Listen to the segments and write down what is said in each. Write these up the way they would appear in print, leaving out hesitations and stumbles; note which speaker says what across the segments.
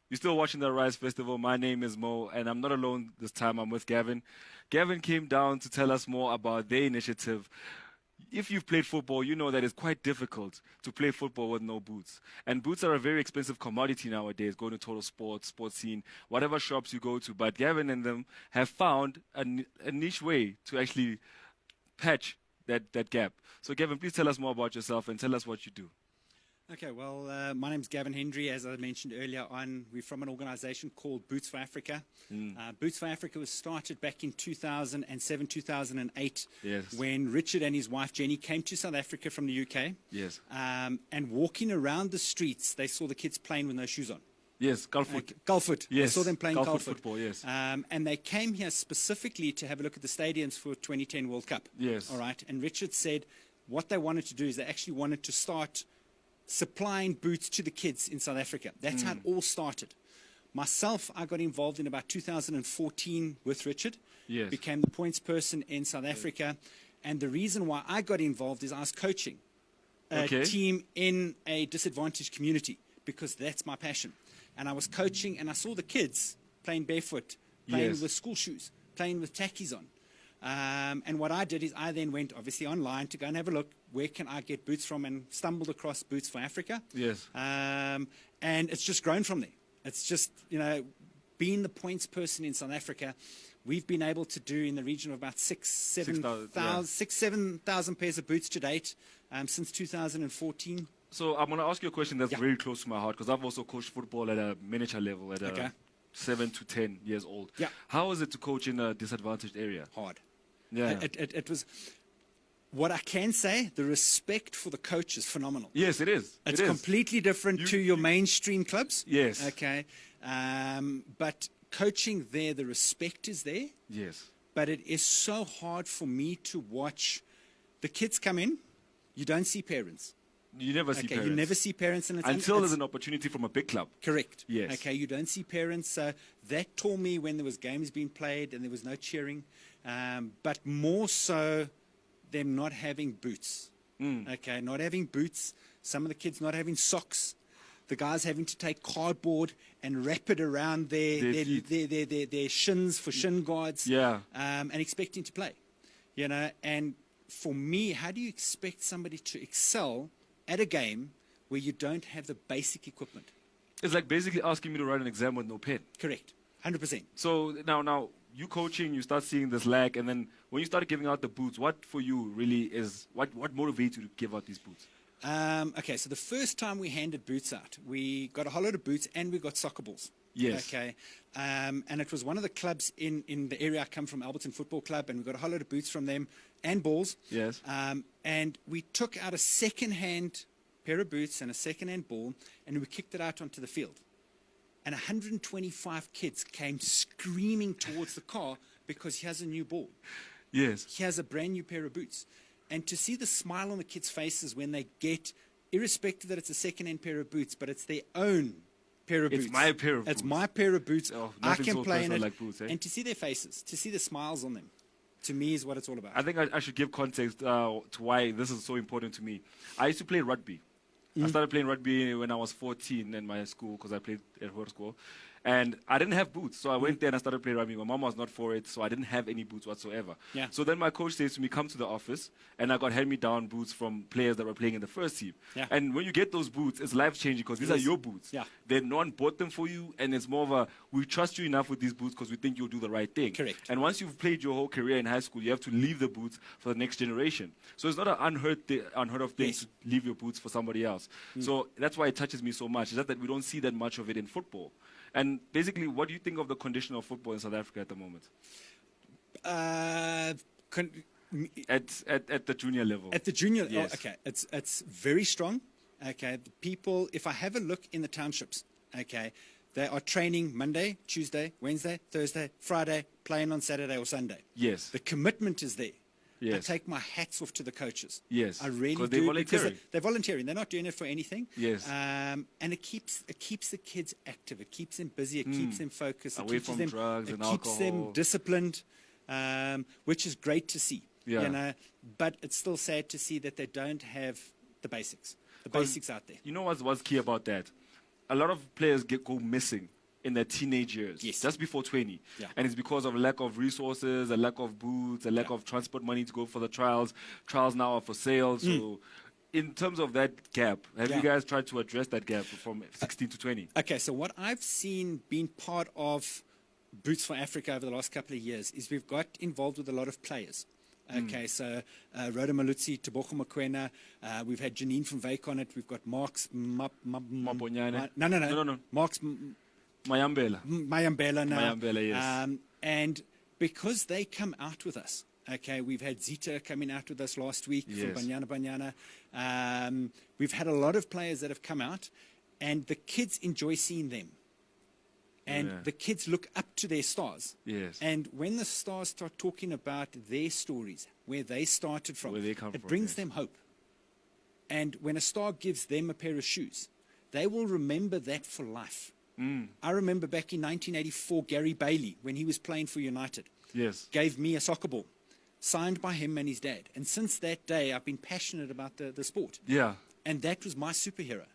Speaker 1: You're still watching the Rise Festival. My name is Mo, and I'm not alone this time. I'm with Gavin. Gavin came down to tell us more about their initiative. If you've played football, you know that it's quite difficult to play football with no boots. And boots are a very expensive commodity nowadays, going to total sports scene, whatever shops you go to. But Gavin and them have found a niche way to actually patch that gap. So, Gavin, please tell us more about yourself and tell us what you do.
Speaker 2: Okay, well, my name's Gavin Hendry. As I mentioned earlier on, we're from an organization called Boots for Africa. Boots for Africa was started back in 2007, 2008,
Speaker 1: Yes.
Speaker 2: when Richard and his wife Jenny came to South Africa from the UK.
Speaker 1: Yes.
Speaker 2: And walking around the streets, they saw the kids playing with no shoes on.
Speaker 1: Yes, Gulfoot.
Speaker 2: Golfoot.
Speaker 1: Yes.
Speaker 2: They saw them playing
Speaker 1: Gulfoot
Speaker 2: Golfoot.
Speaker 1: football, yes.
Speaker 2: And they came here specifically to have a look at the stadiums for 2010 World Cup.
Speaker 1: Yes.
Speaker 2: All right. And Richard said what they wanted to do is they actually wanted to start supplying boots to the kids in South Africa. That's how it all started. Myself, I got involved in about 2014 with Richard.
Speaker 1: Yes.
Speaker 2: Became the points person in South Africa. And the reason why I got involved is I was coaching a team in a disadvantaged community because that's my passion. And I was coaching and I saw the kids playing barefoot, playing with school shoes, playing with tackies on. And what I did is I then went obviously online to go and have a look, where can I get boots from, and stumbled across Boots for Africa.
Speaker 1: Yes.
Speaker 2: And it's just grown from there. It's just, being the points person in South Africa, we've been able to do in the region of about 7,000 pairs of boots to date since 2014.
Speaker 1: So I'm going to ask you a question that's very close to my heart because I've also coached football at a miniature level at 7 to 10 years old.
Speaker 2: Yeah.
Speaker 1: How is it to coach in a disadvantaged area?
Speaker 2: Hard.
Speaker 1: Yeah.
Speaker 2: It was, what I can say, the respect for the coach is phenomenal.
Speaker 1: Yes, it is.
Speaker 2: It's completely different to your mainstream clubs.
Speaker 1: Yes.
Speaker 2: Okay. But coaching there, the respect is there.
Speaker 1: Yes.
Speaker 2: But it is so hard for me to watch the kids come in. You don't see parents.
Speaker 1: You never see parents.
Speaker 2: You never see parents. And
Speaker 1: until there's an opportunity from a big club.
Speaker 2: Correct.
Speaker 1: Yes.
Speaker 2: Okay, you don't see parents. So that tore me when there was games being played and there was no cheering. But more so them not having boots. Okay, not having boots. Some of the kids not having socks. The guys having to take cardboard and wrap it around their shins for shin guards.
Speaker 1: Yeah.
Speaker 2: And expecting to play. And for me, how do you expect somebody to excel at a game where you don't have the basic equipment?
Speaker 1: It's like basically asking me to write an exam with no pen.
Speaker 2: Correct. 100%.
Speaker 1: So now you coaching, you start seeing this lack, and then when you start giving out the boots, what for you really is, what motivates you to give out these boots?
Speaker 2: Okay, so the first time we handed boots out, we got a whole lot of boots and we got soccer balls.
Speaker 1: Yes.
Speaker 2: Okay. And it was one of the clubs in the area I come from, Alberton Football Club, and we got a whole lot of boots from them and balls.
Speaker 1: Yes.
Speaker 2: And we took out a second-hand pair of boots and a second-hand ball, and we kicked it out onto the field. And 125 kids came screaming towards the car because he has a new ball.
Speaker 1: Yes.
Speaker 2: He has a brand new pair of boots. And to see the smile on the kids' faces when they get, irrespective that it's a second-hand pair of boots, but it's their own pair of boots.
Speaker 1: It's my pair of boots.
Speaker 2: It's my pair of boots.
Speaker 1: Oh,
Speaker 2: I
Speaker 1: nothing
Speaker 2: can
Speaker 1: so
Speaker 2: play in
Speaker 1: personal
Speaker 2: it.
Speaker 1: like boots, eh?
Speaker 2: And to see their faces, to see the smiles on them, to me is what it's all about.
Speaker 1: I think I should give context to why this is so important to me. I used to play rugby. I started playing rugby when I was 14 in my school because I played at her school. And I didn't have boots, so I went there and I started playing rugby. My mom was not for it, so I didn't have any boots whatsoever.
Speaker 2: Yeah.
Speaker 1: So then my coach says to me, come to the office, and I got hand-me-down boots from players that were playing in the first team.
Speaker 2: Yeah.
Speaker 1: And when you get those boots, it's life-changing because these are your boots.
Speaker 2: Yeah.
Speaker 1: Then no one bought them for you, and it's more of a, we trust you enough with these boots because we think you'll do the right thing.
Speaker 2: Correct.
Speaker 1: And once you've played your whole career in high school, you have to leave the boots for the next generation. So it's not an unheard of thing to leave your boots for somebody else. So that's why it touches me so much, is that we don't see that much of it in football. And basically, what do you think of the condition of football in South Africa at the moment? At the junior level.
Speaker 2: At the junior,
Speaker 1: Yes.
Speaker 2: okay, it's very strong. Okay, the people, if I have a look in the townships, okay, they are training Monday, Tuesday, Wednesday, Thursday, Friday, playing on Saturday or Sunday.
Speaker 1: Yes.
Speaker 2: The commitment is there.
Speaker 1: Yes.
Speaker 2: I take my hats off to the coaches.
Speaker 1: Yes.
Speaker 2: I really do.
Speaker 1: They're volunteering.
Speaker 2: Because they're volunteering. They're not doing it for anything.
Speaker 1: Yes.
Speaker 2: And it keeps the kids active. It keeps them busy. It keeps them focused.
Speaker 1: Away
Speaker 2: it keeps
Speaker 1: from
Speaker 2: them,
Speaker 1: drugs and
Speaker 2: keeps them
Speaker 1: alcohol.
Speaker 2: disciplined, which is great to see.
Speaker 1: Yeah.
Speaker 2: But it's still sad to see that they don't have the basics out there.
Speaker 1: You know what's key about that? A lot of players go missing in their teenage years,
Speaker 2: Yes.
Speaker 1: just before 20.
Speaker 2: Yeah.
Speaker 1: And it's because of a lack of resources, a lack of boots, a lack of transport money to go for the trials. Trials now are for sale. So in terms of that gap, have you guys tried to address that gap from 16 to 20?
Speaker 2: Okay, so what I've seen being part of Boots for Africa over the last couple of years is we've got involved with a lot of players. Okay, so Rhoda Malutsi, Tebogo Mokoena, we've had Janine from Wake on it, we've got Mark's
Speaker 1: Mabonyane.
Speaker 2: No. Mark's
Speaker 1: Mayambela.
Speaker 2: Mayambela now.
Speaker 1: Mayambela, yes.
Speaker 2: And because they come out with us, okay, we've had Zita coming out with us last week from Banyana. We've had a lot of players that have come out, and the kids enjoy seeing them. And the kids look up to their stars.
Speaker 1: Yes.
Speaker 2: And when the stars start talking about their stories, where they started from, it brings them hope. And when a star gives them a pair of shoes, they will remember that for life. I remember back in 1984, Gary Bailey, when he was playing for United, gave me a soccer ball, signed by him and his dad. And since that day, I've been passionate about the sport.
Speaker 1: Yeah.
Speaker 2: And that was my superhero.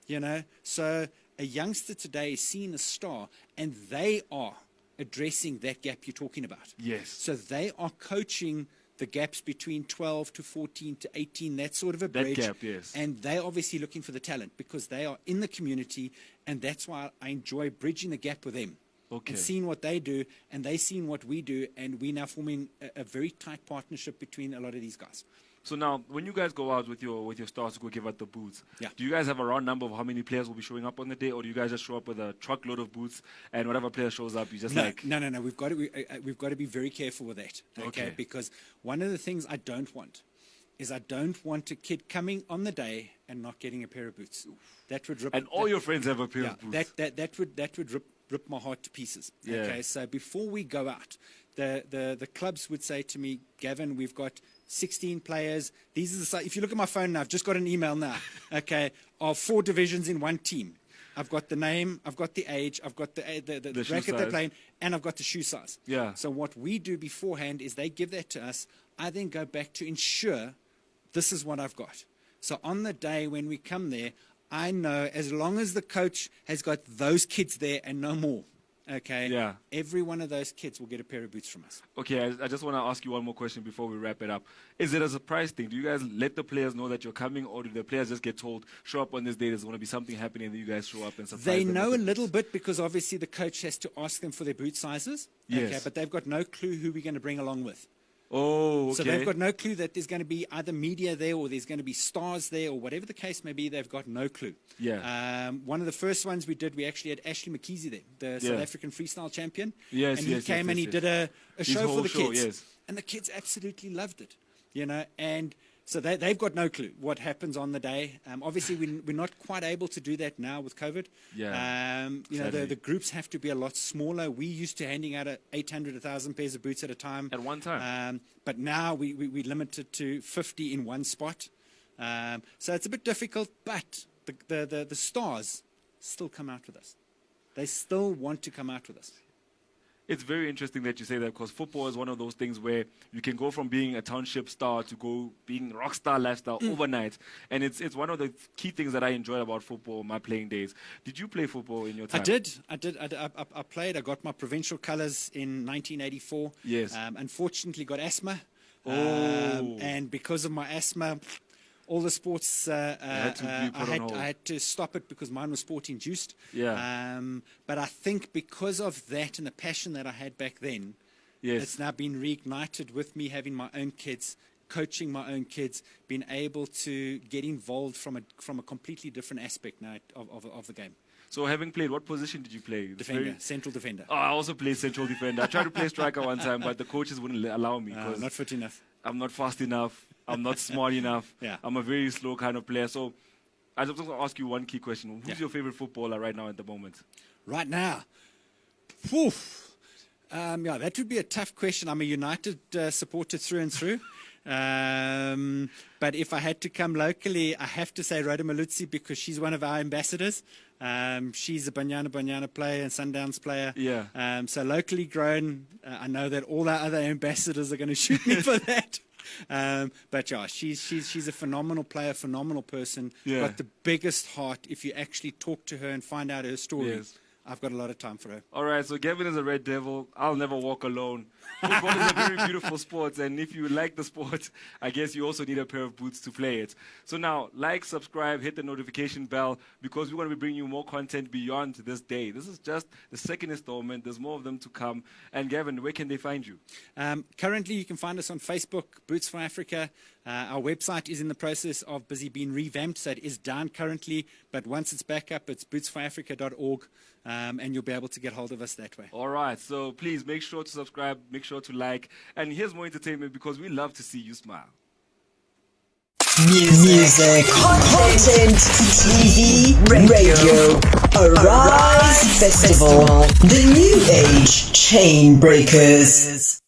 Speaker 2: You know, so a youngster today is seeing a star, and they are addressing that gap you're talking about.
Speaker 1: Yes.
Speaker 2: So they are coaching the gaps between 12 to 14 to 18, that sort of a bridge.
Speaker 1: That gap, yes.
Speaker 2: And they're obviously looking for the talent because they are in the community, and that's why I enjoy bridging the gap with them.
Speaker 1: Okay.
Speaker 2: And seeing what they do, and they seeing what we do, and we now forming a very tight partnership between a lot of these guys.
Speaker 1: So now, when you guys go out with your stars to go give out the boots, do you guys have a round number of how many players will be showing up on the day, or do you guys just show up with a truckload of boots and whatever player shows up, you just
Speaker 2: No. We've got to be very careful with that, okay? Because one of the things I don't want is I don't want a kid coming on the day and not getting a pair of boots. That would rip.
Speaker 1: And all your friends have a pair of boots.
Speaker 2: That would rip my heart to pieces.
Speaker 1: Yeah.
Speaker 2: Okay, so before we go out, the clubs would say to me, Gavin, we've got 16 players. These are if you look at my phone now, I've just got an email now, okay, of 4 divisions in one team. I've got the name, I've got the age, I've got the bracket they're playing, and I've got the shoe size.
Speaker 1: Yeah.
Speaker 2: So what we do beforehand is they give that to us. I then go back to ensure this is what I've got. So on the day when we come there, I know as long as the coach has got those kids there and no more, okay, every one of those kids will get a pair of boots from us.
Speaker 1: Okay, I just want to ask you one more question before we wrap it up. Is it a surprise thing? Do you guys let the players know that you're coming, or do the players just get told, show up on this day, there's going to be something happening, and then you guys show up and surprise them?
Speaker 2: They know a little bit because obviously the coach has to ask them for their boot sizes, okay, but they've got no clue who we're going to bring along with.
Speaker 1: Oh, okay.
Speaker 2: So they've got no clue that there's going to be either media there or there's going to be stars there or whatever the case may be. They've got no clue.
Speaker 1: Yeah.
Speaker 2: One of the first ones we did, we actually had Ashley McKeezy there, the South African freestyle champion.
Speaker 1: Yes,
Speaker 2: and he came and he did a show for the kids.
Speaker 1: Yes.
Speaker 2: And the kids absolutely loved it, you know. And so they've got no clue what happens on the day. Obviously, we're not quite able to do that now with COVID.
Speaker 1: Yeah.
Speaker 2: You know, the groups have to be a lot smaller. We used to handing out 800, 1,000 pairs of boots at a time.
Speaker 1: At one time.
Speaker 2: But now we limited to 50 in one spot. So it's a bit difficult, but the stars still come out with us. They still want to come out with us.
Speaker 1: It's very interesting that you say that, because football is one of those things where you can go from being a township star to go being rock star lifestyle overnight. And it's one of the key things that I enjoy about football, my playing days. Did you play football in your time?
Speaker 2: I did. I played. I got my provincial colours in 1984.
Speaker 1: Yes.
Speaker 2: Unfortunately, got asthma.
Speaker 1: Oh.
Speaker 2: And because of my asthma, all the sports, I had to stop it because mine was sport-induced.
Speaker 1: Yeah.
Speaker 2: But I think because of that and the passion that I had back then, it's now been reignited with me having my own kids, coaching my own kids, being able to get involved from a completely different aspect now of the game.
Speaker 1: So having played, what position did you play?
Speaker 2: Defender, central defender.
Speaker 1: Oh, I also played central defender. I tried to play striker one time, but the coaches wouldn't allow me.
Speaker 2: Not fit enough.
Speaker 1: I'm not fast enough. I'm not smart enough.
Speaker 2: Yeah.
Speaker 1: I'm a very slow kind of player. So I just want to ask you one key question. Who's your favorite footballer right now at the moment?
Speaker 2: Right now? Whew. That would be a tough question. I'm a United supporter through and through. But if I had to come locally, I have to say Rhoda Malutsi because she's one of our ambassadors. She's a Banyana player and Sundowns player.
Speaker 1: Yeah.
Speaker 2: So locally grown, I know that all our other ambassadors are going to shoot me for that. But yeah, she's a phenomenal player, phenomenal person.
Speaker 1: Yeah.
Speaker 2: Got the biggest heart. If you actually talk to her and find out her story, I've got a lot of time for her.
Speaker 1: All right, so Gavin is a Red Devil. I'll never walk alone. Football is a very beautiful sport, and if you like the sport, I guess you also need a pair of boots to play it. So now, like, subscribe, hit the notification bell, because we're going to be bringing you more content beyond this day. This is just the second installment. There's more of them to come. And Gavin, where can they find you?
Speaker 2: Currently, you can find us on Facebook, Boots for Africa. Our website is in the process of busy being revamped, so it is down currently. But once it's back up, it's bootsforafrica.org, and you'll be able to get hold of us that way.
Speaker 1: All right, so please make sure to subscribe, make sure to like, and here's more entertainment because we love to see you smile.
Speaker 3: Music, content, TV, radio. Arise Festival, the New Age Chain Breakers.